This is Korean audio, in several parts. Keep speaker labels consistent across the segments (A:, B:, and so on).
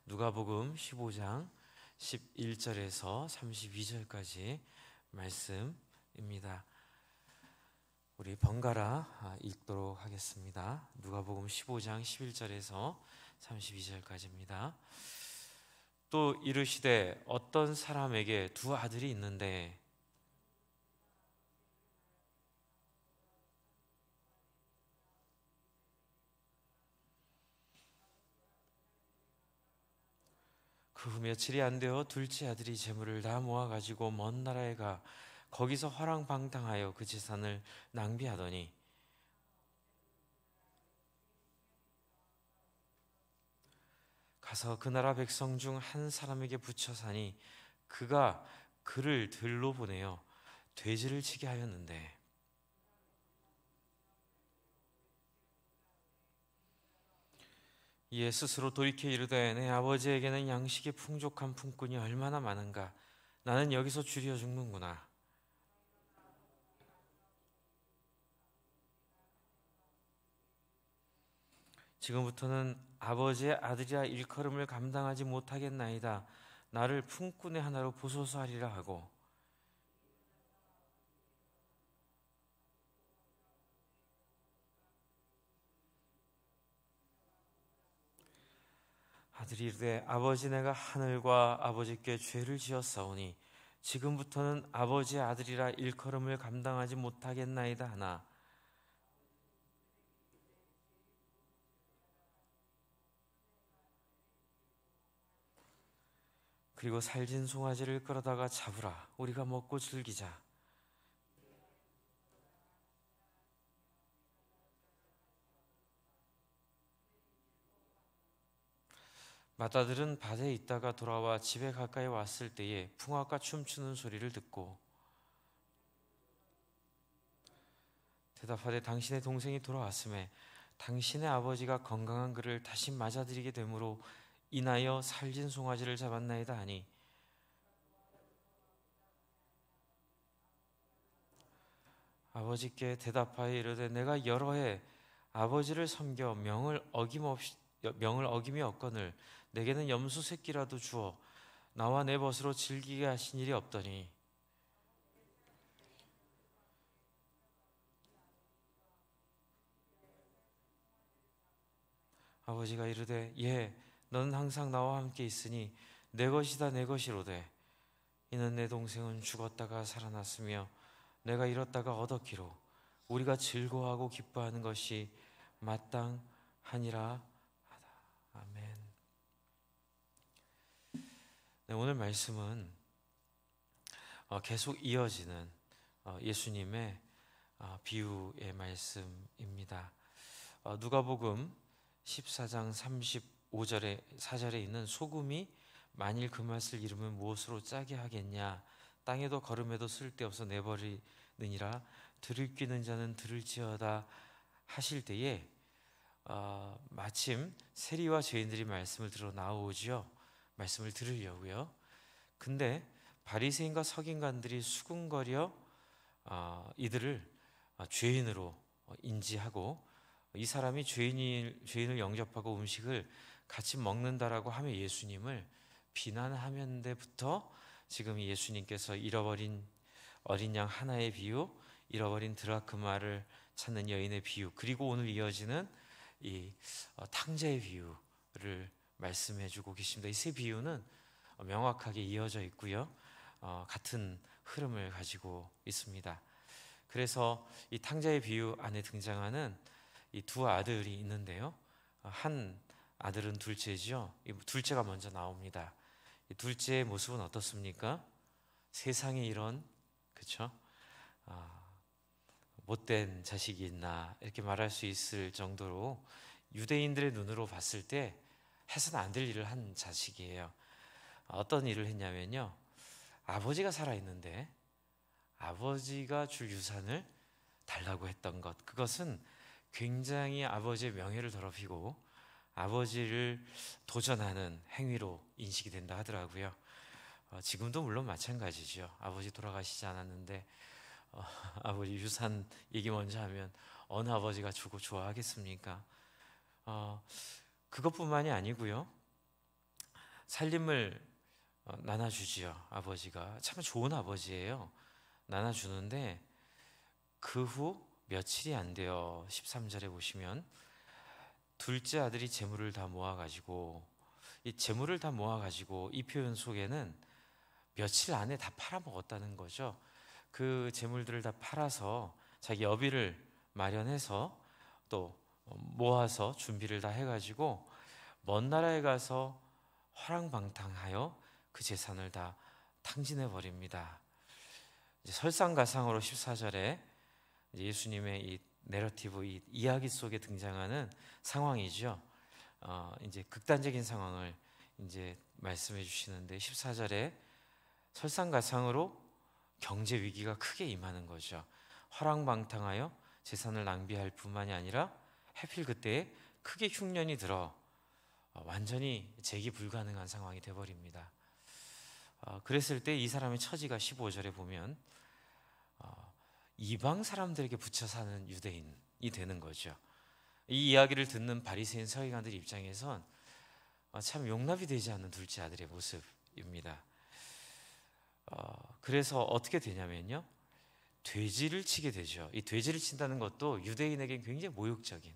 A: 누가복음 15장 11절에서 32절까지 말씀입니다. 우리 번갈아 읽도록 하겠습니다. 누가복음 15장 11절에서 32절까지입니다. 또 이르시되 어떤 사람에게 두 아들이 있는데 그 후 며칠이 안 되어 둘째 아들이 재물을 다 모아가지고 먼 나라에 가 거기서 허랑방탕하여 그 재산을 낭비하더니 가서 그 나라 백성 중 한 사람에게 붙여 사니 그가 그를 들로 보내어 돼지를 치게 하였는데 이에 스스로 돌이켜 이르되 내 아버지에게는 양식의 풍족한 품꾼이 얼마나 많은가. 나는 여기서 줄여 죽는구나. 지금부터는 아버지의 아들이라 일컬음을 감당하지 못하겠나이다. 나를 품꾼의 하나로 보소서 하리라 하고 아들이 이르되 아버지 내가 하늘과 아버지께 죄를 지었사오니 지금부터는 아버지의 아들이라 일컬음을 감당하지 못하겠나이다 하나 그리고 살진 송아지를 끌어다가 잡으라 우리가 먹고 즐기자. 맏아들은 밭에 있다가 돌아와 집에 가까이 왔을 때에 풍악과 춤추는 소리를 듣고 대답하되 당신의 동생이 돌아왔음에 당신의 아버지가 건강한 그를 다시 맞아들이게 되므로 인하여 살진 송아지를 잡았나이다 하니 아버지께 대답하여 이르되 내가 여러 해 아버지를 섬겨 명을 어김이 없거늘 내게는 염소 새끼라도 주어 나와 내 벗으로 즐기게 하신 일이 없더니 아버지가 이르되 예 너는 항상 나와 함께 있으니 내 것이다 내 것이로되 이는 내 동생은 죽었다가 살아났으며 내가 잃었다가 얻었기로 우리가 즐거워하고 기뻐하는 것이 마땅하니라 하다. 아멘. 네, 오늘 말씀은 계속 이어지는 예수님의 비유의 말씀입니다. 누가복음 14장 35절에 4절에 있는 소금이 만일 그 맛을 잃으면 무엇으로 짜게 하겠냐 땅에도 거름에도 쓸데없어 내버리느니라 들을 귀는 자는 들을지어다 하실 때에 마침 세리와 죄인들이 말씀을 들어 나오지요. 말씀을 들으려고요. 근데 바리새인과 서긴관들이 수군거려 이들을 죄인으로 인지하고 이 사람이 죄인을 영접하고 음식을 같이 먹는다라고 하며 예수님을 비난하는 데부터 지금 예수님께서 잃어버린 어린 양 하나의 비유, 잃어버린 드라크마를 찾는 여인의 비유, 그리고 오늘 이어지는 이 탕자의 비유를 말씀해주고 계십니다. 이 세 비유는 명확하게 이어져 있고요, 같은 흐름을 가지고 있습니다. 그래서 이 탕자의 비유 안에 등장하는 이 두 아들이 있는데요, 한 아들은 둘째죠. 이 둘째가 먼저 나옵니다. 이 둘째의 모습은 어떻습니까? 세상에 이런 그렇죠? 못된 자식이 있나 이렇게 말할 수 있을 정도로 유대인들의 눈으로 봤을 때 해서는 안 될 일을 한 자식이에요. 어떤 일을 했냐면요, 아버지가 살아있는데 아버지가 줄 유산을 달라고 했던 것, 그것은 굉장히 아버지의 명예를 더럽히고 아버지를 도전하는 행위로 인식이 된다 하더라고요. 지금도 물론 마찬가지죠. 아버지 돌아가시지 않았는데 아버지 유산 얘기 먼저 하면 어느 아버지가 주고 좋아하겠습니까? 그것뿐만이 아니고요, 살림을 나눠주지요. 아버지가 참 좋은 아버지예요. 나눠주는데 그 후 며칠이 안 돼요. 13절에 보시면 둘째 아들이 재물을 다 모아가지고, 이 재물을 다 모아가지고 이 표현 속에는 며칠 안에 다 팔아먹었다는 거죠. 그 재물들을 다 팔아서 자기 여비를 마련해서 또 모아서 준비를 다 해가지고 먼 나라에 가서 화랑방탕하여 그 재산을 다 탕진해 버립니다. 설상가상으로 14절에 예수님의 이 내러티브, 이 이야기 속에 등장하는 상황이죠. 이제 극단적인 상황을 이제 말씀해 주시는데 14절에 설상가상으로 경제 위기가 크게 임하는 거죠. 화랑방탕하여 재산을 낭비할 뿐만이 아니라 하필 그때에 크게 흉년이 들어 완전히 재기 불가능한 상황이 되어버립니다. 그랬을 때 이 사람의 처지가 15절에 보면 이방 사람들에게 붙여 사는 유대인이 되는 거죠. 이 이야기를 듣는 바리새인 서기관들 입장에선 참 용납이 되지 않는 둘째 아들의 모습입니다. 그래서 어떻게 되냐면요, 돼지를 치게 되죠. 이 돼지를 친다는 것도 유대인에게 굉장히 모욕적인,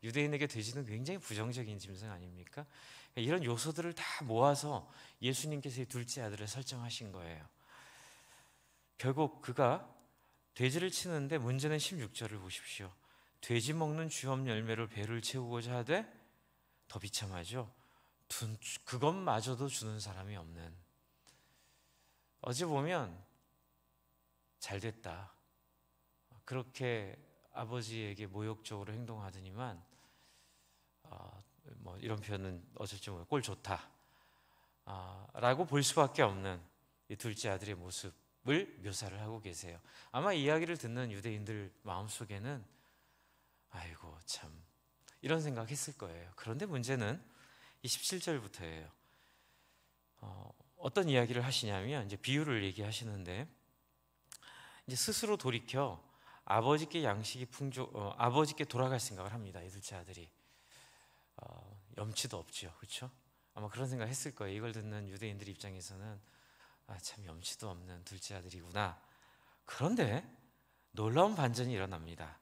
A: 유대인에게 돼지는 굉장히 부정적인 짐승 아닙니까? 이런 요소들을 다 모아서 예수님께서 이 둘째 아들을 설정하신 거예요. 결국 그가 돼지를 치는데 문제는 16절을 보십시오. 돼지 먹는 주염 열매로 배를 채우고자 하되, 더 비참하죠. 그것마저도 주는 사람이 없는. 어찌 보면 잘 됐다, 그렇게 아버지에게 모욕적으로 행동하더니만 뭐 이런 표현은 어쩔지 모르고 꼴 좋다 라고 볼 수밖에 없는 이 둘째 아들의 모습을 묘사를 하고 계세요. 아마 이 이야기를 듣는 유대인들 마음속에는 아이고 참 이런 생각했을 거예요. 그런데 문제는 이 17절부터예요. 어떤 이야기를 하시냐면 이제 비유를 얘기하시는데, 이제 스스로 돌이켜 아버지께 아버지께 돌아갈 생각을 합니다. 이 둘째 아들이 염치도 없죠, 그렇죠? 아마 그런 생각 했을 거예요. 이걸 듣는 유대인들 입장에서는 참 염치도 없는 둘째 아들이구나. 그런데 놀라운 반전이 일어납니다.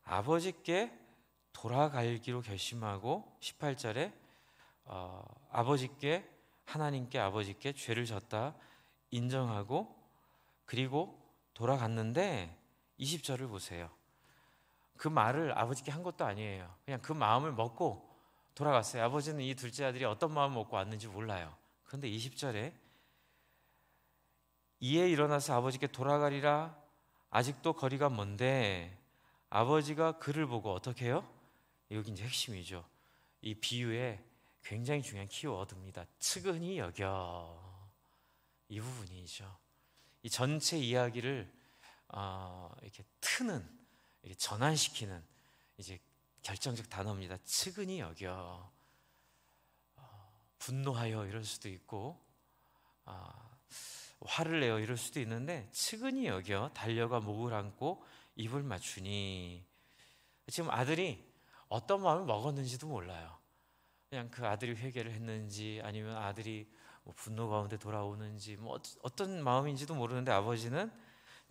A: 아버지께 돌아가기로 결심하고 18절에 하나님께 아버지께 죄를 졌다 인정하고 그리고 돌아갔는데 20절을 보세요. 그 말을 아버지께 한 것도 아니에요. 그냥 그 마음을 먹고 돌아갔어요. 아버지는 이 둘째 아들이 어떤 마음을 먹고 왔는지 몰라요. 그런데 20절에 이에 일어나서 아버지께 돌아가리라. 아직도 거리가 먼데 아버지가 그를 보고 어떻게 해요? 여기 이제 핵심이죠. 이 비유에 굉장히 중요한 키워드입니다. 측은히 여겨. 이 부분이죠. 이 전체 이야기를 이렇게 트는, 이렇게 전환시키는 이제 결정적 단어입니다. 측은히 여겨. 분노하여 이럴 수도 있고, 화를 내어 이럴 수도 있는데, 측은히 여겨 달려가 목을 안고 입을 맞추니. 지금 아들이 어떤 마음을 먹었는지도 몰라요. 그냥 그 아들이 회개를 했는지 아니면 아들이 뭐 분노 가운데 돌아오는지 뭐 어떤 마음인지도 모르는데 아버지는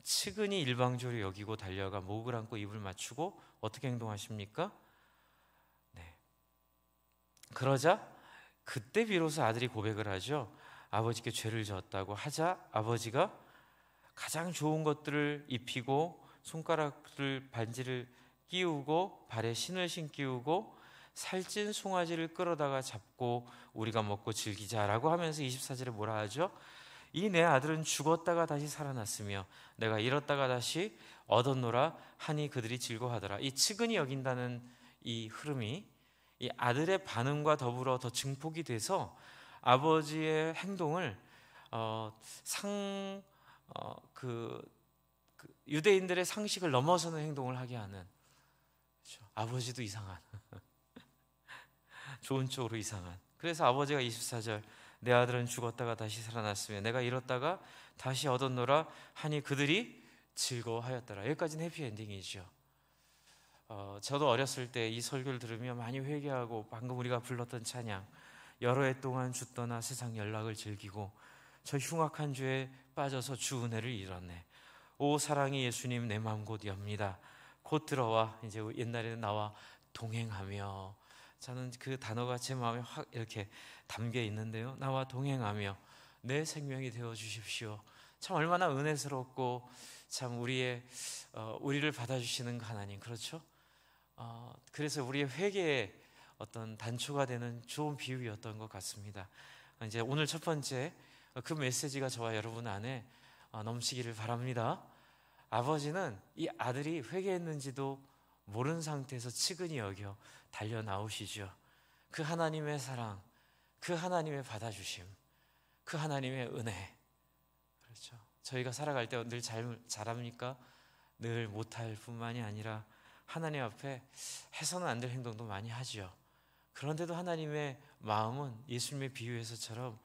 A: 측은히 일방적으로 여기고 달려가 목을 안고 입을 맞추고 어떻게 행동하십니까? 네. 그러자 그때 비로소 아들이 고백을 하죠. 아버지께 죄를 졌다고 하자 아버지가 가장 좋은 것들을 입히고 손가락을 반지를 끼우고 발에 신을 신기우고 살찐 송아지를 끌어다가 잡고 우리가 먹고 즐기자라고 하면서 24절에 뭐라 하죠? 이 내 아들은 죽었다가 다시 살아났으며 내가 잃었다가 다시 얻었노라 하니 그들이 즐거워하더라. 이 측은히 여긴다는 이 흐름이 이 아들의 반응과 더불어 더 증폭이 돼서 아버지의 행동을 유대인들의 상식을 넘어서는 행동을 하게 하는, 그렇죠? 아버지도 이상한 좋은 쪽으로 이상한. 그래서 아버지가 24절 내 아들은 죽었다가 다시 살아났으며 내가 잃었다가 다시 얻었노라 하니 그들이 즐거워하였더라. 여기까지는 해피엔딩이죠. 저도 어렸을 때 이 설교를 들으며 많이 회개하고 방금 우리가 불렀던 찬양 여러 해 동안 주 떠나 세상 연락을 즐기고 저 흉악한 죄에 빠져서 주 은혜를 잃었네. 오 사랑의 예수님, 내 마음 곧 엽니다. 곧 들어와. 이제 옛날에는 나와 동행하며, 저는 그 단어가 제 마음에 확 이렇게 담겨 있는데요. 나와 동행하며 내 생명이 되어 주십시오. 참 얼마나 은혜스럽고 참 우리를 받아주시는 하나님, 그렇죠? 그래서 우리의 회개의 어떤 단초가 되는 좋은 비유였던 것 같습니다. 이제 오늘 첫 번째 그 메시지가 저와 여러분 안에 넘치기를 바랍니다. 아버지는 이 아들이 회개했는지도 모르는 상태에서 측은히 여겨 달려 나오시죠. 그 하나님의 사랑, 그 하나님의 받아주심, 그 하나님의 은혜. 그렇죠. 저희가 살아갈 때 늘 잘합니까? 늘 못할 뿐만이 아니라 하나님 앞에 해서는 안 될 행동도 많이 하죠. 그런데도 하나님의 마음은 예수님의 비유에서처럼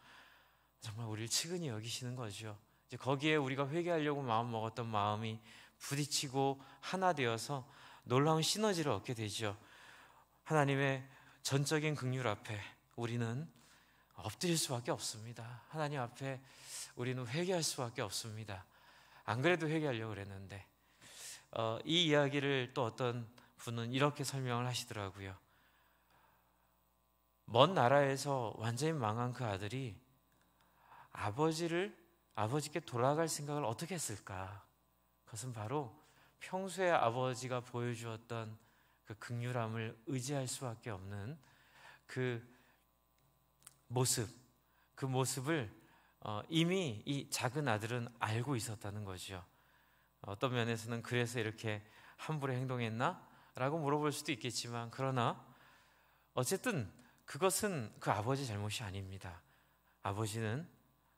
A: 정말 우리를 측은히 여기시는 거죠. 이제 거기에 우리가 회개하려고 마음 먹었던 마음이 부딪히고 하나 되어서 놀라운 시너지를 얻게 되죠. 하나님의 전적인 긍휼 앞에 우리는 엎드릴 수밖에 없습니다. 하나님 앞에 우리는 회개할 수밖에 없습니다. 안 그래도 회개하려고 그랬는데 이 이야기를 또 어떤 분은 이렇게 설명을 하시더라고요. 먼 나라에서 완전히 망한 그 아들이 아버지께 돌아갈 생각을 어떻게 했을까? 그것은 바로 평소에 아버지가 보여주었던 그 긍휼함을 의지할 수밖에 없는 그 모습을 이미 이 작은 아들은 알고 있었다는 거죠. 어떤 면에서는 그래서 이렇게 함부로 행동했나? 라고 물어볼 수도 있겠지만, 그러나 어쨌든 그것은 그 아버지 잘못이 아닙니다. 아버지는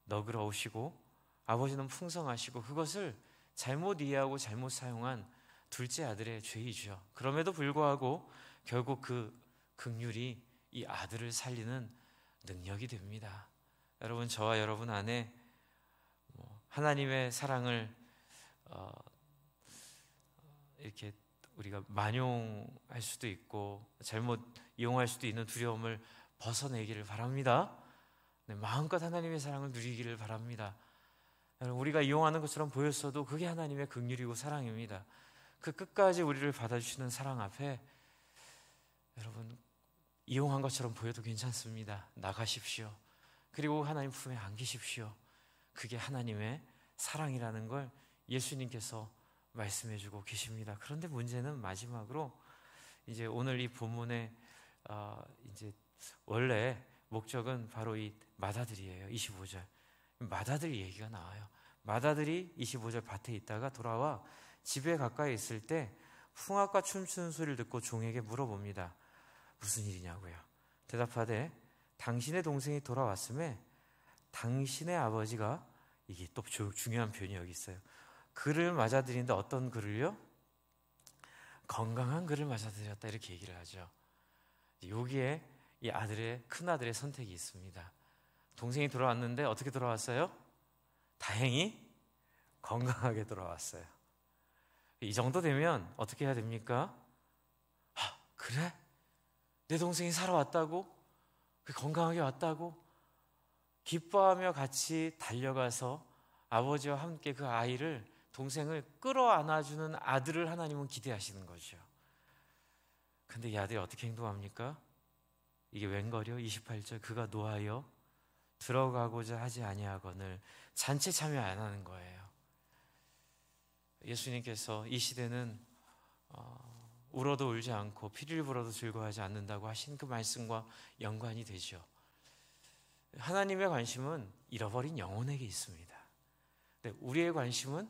A: 너그러우시고 아버지는 풍성하시고 그것을 잘못 이해하고 잘못 사용한 둘째 아들의 죄이죠. 그럼에도 불구하고 결국 그 긍휼이 이 아들을 살리는 능력이 됩니다. 여러분, 저와 여러분 안에 하나님의 사랑을 이렇게 우리가 만용할 수도 있고 잘못 이용할 수도 있는 두려움을 벗어내기를 바랍니다. 네, 마음껏 하나님의 사랑을 누리기를 바랍니다. 여러분, 우리가 이용하는 것처럼 보였어도 그게 하나님의 긍휼이고 사랑입니다. 그 끝까지 우리를 받아주시는 사랑 앞에 여러분, 이용한 것처럼 보여도 괜찮습니다. 나가십시오. 그리고 하나님 품에 안기십시오. 그게 하나님의 사랑이라는 걸 예수님께서 말씀해주고 계십니다. 그런데 문제는 마지막으로 이제 오늘 이 본문의 이제 원래 목적은 바로 이 맏아들이에요. 25절 맏아들 얘기가 나와요. 맏아들이 25절 밭에 있다가 돌아와 집에 가까이 있을 때 풍악과 춤추는 소리를 듣고 종에게 물어봅니다. 무슨 일이냐고요. 대답하되 당신의 동생이 돌아왔음에 당신의 아버지가, 이게 또 중요한 표현이 여기 있어요. 그를 맞아들이는데 어떤 그를요? 건강한 그를 맞아들였다, 이렇게 얘기를 하죠. 여기에 이 큰 아들의 선택이 있습니다. 동생이 돌아왔는데 어떻게 돌아왔어요? 다행히 건강하게 돌아왔어요. 이 정도 되면 어떻게 해야 됩니까? 그래? 내 동생이 살아왔다고? 건강하게 왔다고? 기뻐하며 같이 달려가서 아버지와 함께 그 아이를, 동생을 끌어안아주는 아들을 하나님은 기대하시는 거죠. 근데 이 아들이 어떻게 행동합니까? 이게 웬걸요? 28절 그가 노하여 들어가고자 하지 아니하거늘 잔치에 참여 안 하는 거예요. 예수님께서 이 시대는 울어도 울지 않고 피를 불어도 즐거워하지 않는다고 하신 그 말씀과 연관이 되죠. 하나님의 관심은 잃어버린 영혼에게 있습니다. 근데 우리의 관심은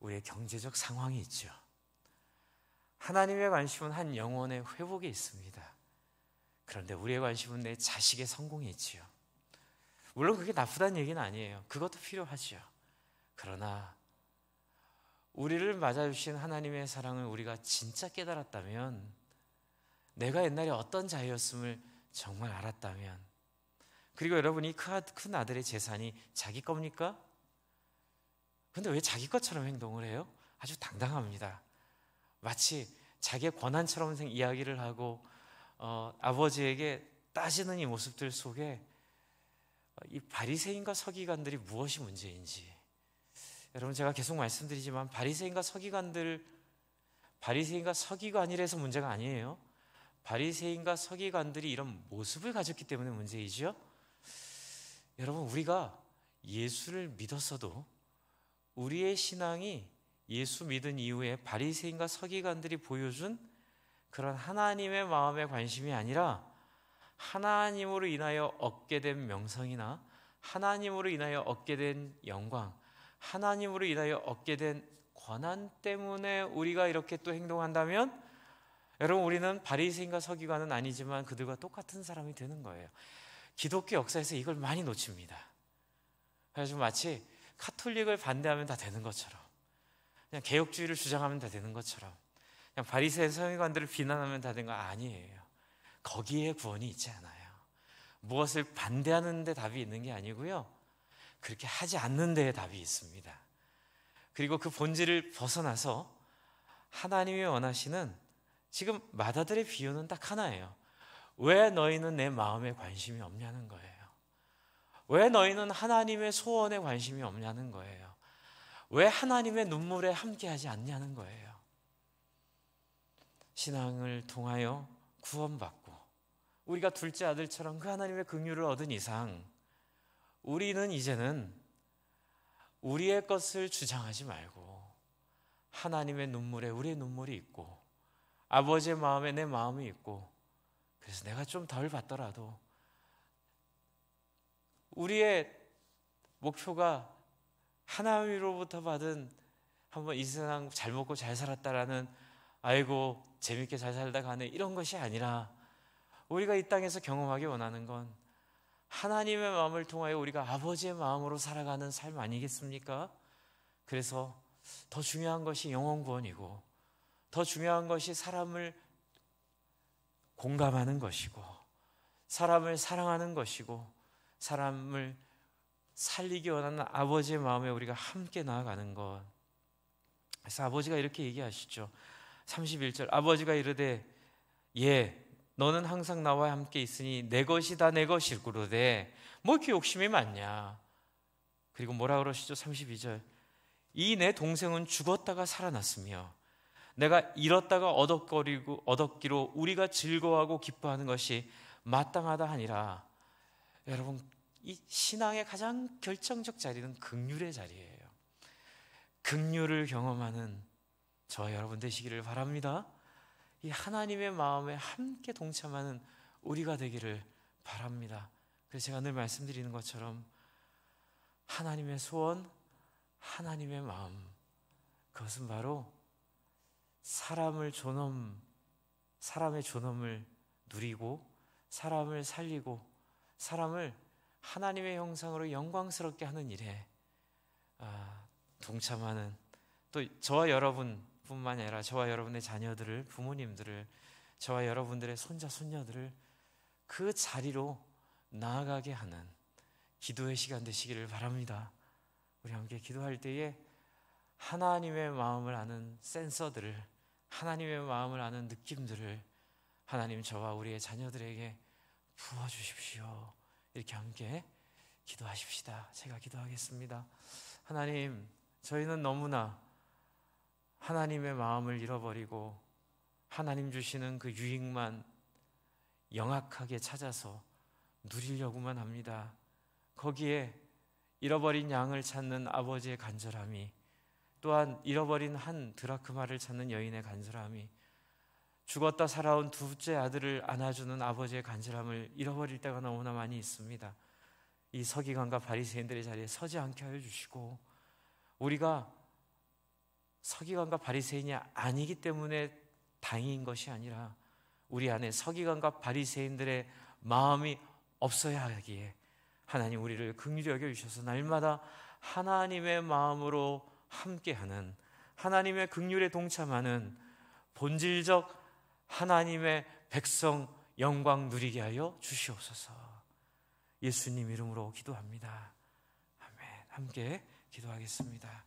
A: 우리의 경제적 상황이 있죠. 하나님의 관심은 한 영혼의 회복에 있습니다. 그런데 우리의 관심은 내 자식의 성공에 있지요. 물론 그게 나쁘다는 얘기는 아니에요. 그것도 필요하죠. 그러나 우리를 맞아주신 하나님의 사랑을 우리가 진짜 깨달았다면, 내가 옛날에 어떤 자였음을 정말 알았다면, 그리고 여러분이 큰 아들의 재산이 자기 겁니까? 근데 왜 자기 것처럼 행동을 해요? 아주 당당합니다. 마치 자기의 권한처럼 이야기를 하고 아버지에게 따지는 이 모습들 속에 이 바리새인과 서기관들이 무엇이 문제인지, 여러분 제가 계속 말씀드리지만 바리새인과 서기관이라서 문제가 아니에요. 바리새인과 서기관들이 이런 모습을 가졌기 때문에 문제이죠. 여러분, 우리가 예수를 믿었어도 우리의 신앙이 예수 믿은 이후에 바리새인과 서기관들이 보여준 그런 하나님의 마음의 관심이 아니라 하나님으로 인하여 얻게 된 명성이나 하나님으로 인하여 얻게 된 영광, 하나님으로 인하여 얻게 된 권한 때문에 우리가 이렇게 또 행동한다면, 여러분, 우리는 바리새인과 서기관은 아니지만 그들과 똑같은 사람이 되는 거예요. 기독교 역사에서 이걸 많이 놓칩니다. 그래서 마치 카톨릭을 반대하면 다 되는 것처럼, 그냥 개혁주의를 주장하면 다 되는 것처럼, 그냥 바리새인 서기관들을 비난하면 다 되는 거 아니에요. 거기에 구원이 있지 않아요. 무엇을 반대하는 데 답이 있는 게 아니고요, 그렇게 하지 않는 데에 답이 있습니다. 그리고 그 본질을 벗어나서 하나님이 원하시는, 지금 마다들의 비유는 딱 하나예요. 왜 너희는 내 마음에 관심이 없냐는 거예요. 왜 너희는 하나님의 소원에 관심이 없냐는 거예요. 왜 하나님의 눈물에 함께하지 않냐는 거예요. 신앙을 통하여 구원받고 우리가 둘째 아들처럼 그 하나님의 긍휼을 얻은 이상, 우리는 이제는 우리의 것을 주장하지 말고 하나님의 눈물에 우리의 눈물이 있고 아버지의 마음에 내 마음이 있고, 그래서 내가 좀 덜 받더라도 우리의 목표가 하나님으로부터 받은, 한번 이 세상 잘 먹고 잘 살았다라는, 아이고 재밌게 잘 살다 가네, 이런 것이 아니라 우리가 이 땅에서 경험하기 원하는 건 하나님의 마음을 통하여 우리가 아버지의 마음으로 살아가는 삶 아니겠습니까? 그래서 더 중요한 것이 영혼 구원이고, 더 중요한 것이 사람을 공감하는 것이고, 사람을 사랑하는 것이고, 사람을 살리기 원하는 아버지의 마음에 우리가 함께 나아가는 것. 그래서 아버지가 이렇게 얘기하시죠. 31절, 아버지가 이르되 예 너는 항상 나와 함께 있으니 내 것이 다 내 것이로되 뭐 이렇게 욕심이 많냐. 그리고 뭐라 그러시죠? 32절, 이 내 동생은 죽었다가 살아났으며 내가 잃었다가 얻었기로 우리가 즐거워하고 기뻐하는 것이 마땅하다 하니라. 여러분, 이 신앙의 가장 결정적 자리는 긍휼의 자리예요. 긍휼을 경험하는 저와 여러분 되시기를 바랍니다. 이 하나님의 마음에 함께 동참하는 우리가 되기를 바랍니다. 그래서 제가 늘 말씀드리는 것처럼 하나님의 소원, 하나님의 마음, 그것은 바로 사람의 존엄을 누리고 사람을 살리고 사람을 하나님의 형상으로 영광스럽게 하는 일에 동참하는, 또 저와 여러분뿐만 아니라 저와 여러분의 자녀들을, 부모님들을, 저와 여러분들의 손자 손녀들을 그 자리로 나아가게 하는 기도의 시간 되시기를 바랍니다. 우리 함께 기도할 때에 하나님의 마음을 아는 센서들을, 하나님의 마음을 아는 느낌들을 하나님 저와 우리의 자녀들에게 부어주십시오. 이렇게 함께 기도하십시다. 제가 기도하겠습니다. 하나님, 저희는 너무나 하나님의 마음을 잃어버리고 하나님 주시는 그 유익만 영악하게 찾아서 누리려고만 합니다. 거기에 잃어버린 양을 찾는 아버지의 간절함이, 또한 잃어버린 한 드라크마를 찾는 여인의 간절함이, 죽었다 살아온 둘째 아들을 안아주는 아버지의 간절함을 잃어버릴 때가 너무나 많이 있습니다. 이 서기관과 바리새인들의 자리에 서지 않게 하여 주시고, 우리가 서기관과 바리새인이 아니기 때문에 다행인 것이 아니라 우리 안에 서기관과 바리새인들의 마음이 없어야 하기에 하나님 우리를 긍휼히 여겨주셔서 날마다 하나님의 마음으로 함께하는, 하나님의 긍휼에 동참하는 본질적 하나님의 백성 영광 누리게 하여 주시옵소서. 예수님 이름으로 기도합니다. 아멘. 함께 기도하겠습니다.